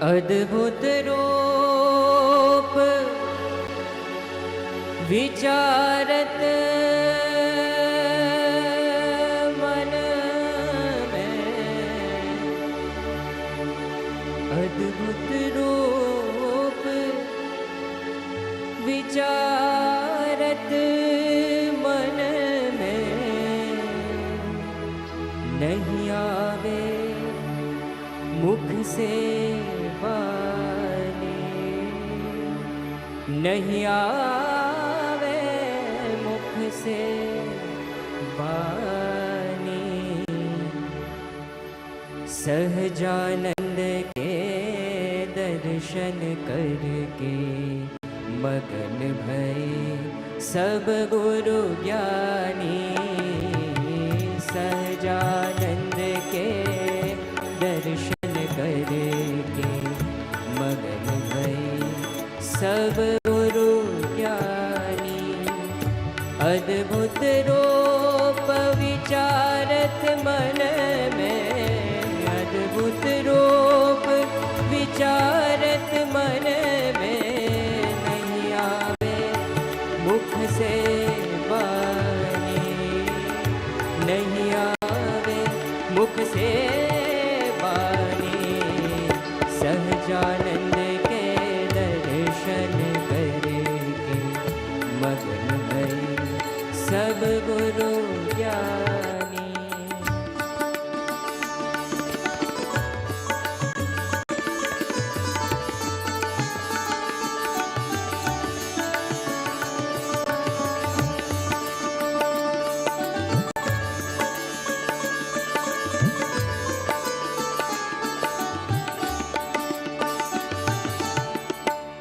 अद्भुत रूप विचारत मन में, अद्भुत रूप विचारत मन में, नहीं आवे मुख से वाणी, नहीं आवे मुख से वाणी। सहजानंद के दर्शन करके मगन भये सब गुरु ज्ञानी। सहजानंद के दर्शन करके मगन भये सब गुरु ज्ञानी। अद्भुत रूप विचारत मन में, अद्भुत रूप विचारत मन में, नहीं आवे मुख से वाणी, नहीं आवे मुख से वाणी। सहजानंद के दर्शन करके मगन भये सब गुरु ज्ञानी।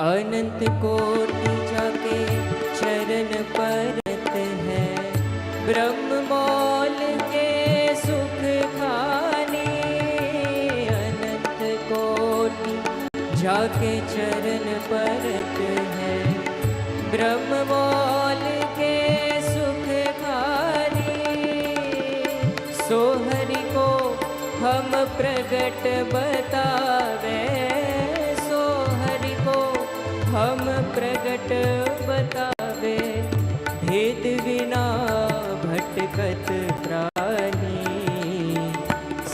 अनंत कोटि जाके चरण परत है, ब्रह्म मौल के सुख खानी। अनंत कोटि जाके चरण परत है, ब्रह्म मौल के सुख खानी। सो हरि को हम प्रगट बतावे, सो हरि को हम प्रगट बतावे। भेद बिना भटकत प्राणी,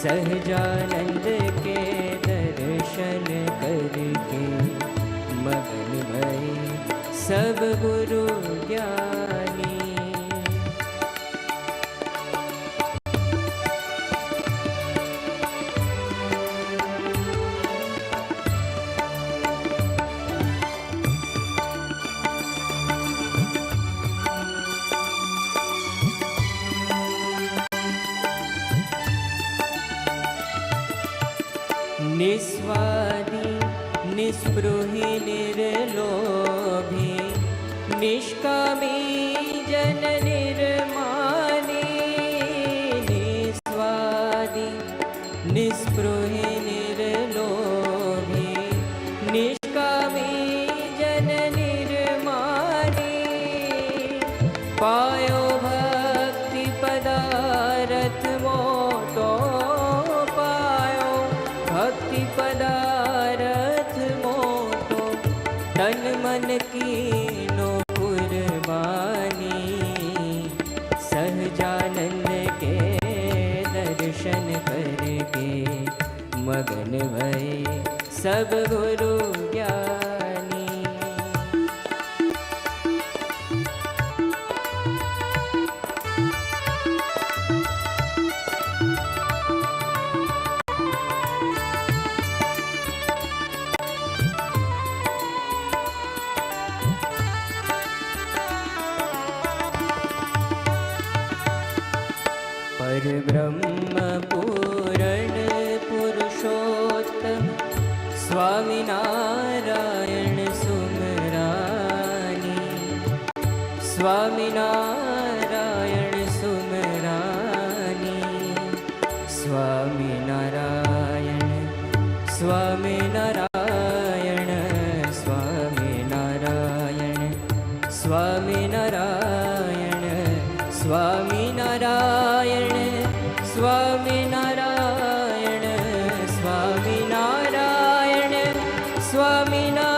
सहजानंद के दर्शन करके मगन भये सब गुरु ज्ञानी। निस्वादी निस्पृही निर्लोभी, निष्कामी जन निर्मानी। निस्वादी निस्पृही निर्लोभी, निष्कामी जन निर्मानी। पायो भक्ति पदारथ मोटो, पायो भक्ति पदारथ मोटो। तन मन की नो कुर्बानी, सहजानंद के दर्शन करके मगन भये सब गुरु ज्ञानी। परब्रह्म पूरण पुरुषोत्तम, स्वामिनारायण सुमरानी। स्वामिनारायण सुमरानी, स्वामिनारायण स्वामिनारायण स्वामिनारायण स्वामिनारायण स्वामिनारायण स्वामिनारायण स्वामिनारायण સ્વામિનારાયણ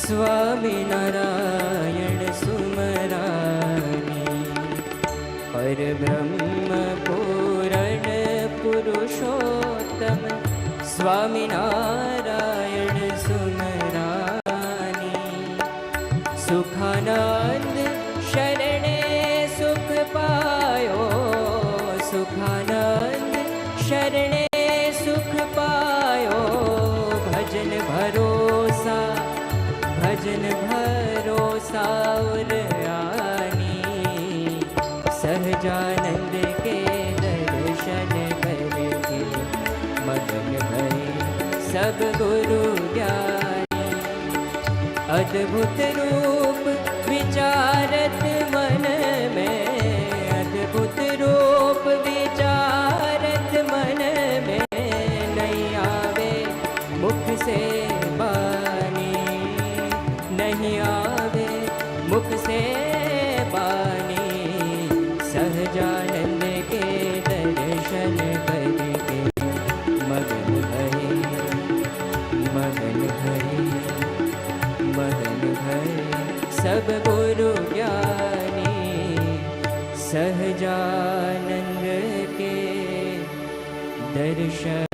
સ્વામિનારાયણ સુમરાની પરબ્રહ્મ પૂરણ પુરુષોત્તમ સ્વામિનારાયણ સુમરાની સુખાનંદ શરણે સુખ પાયો સુખાનંદ શરણે સુખ પાયો ભજન ભરોસા આની સહજાનંદ કે દર્શન કરકે મગન ભય સબ ગુરુ જ્ઞાની અદ્ભુત રૂપ વિચારત મન में अद्भुत रूप विचारत मन में नहीं आवे मुख से बानी नहीं आवे मुख से बानी सहजानंद के दर्शन करके मगन भय सब गुरु ज्ञानी सहजानंद के दर्शन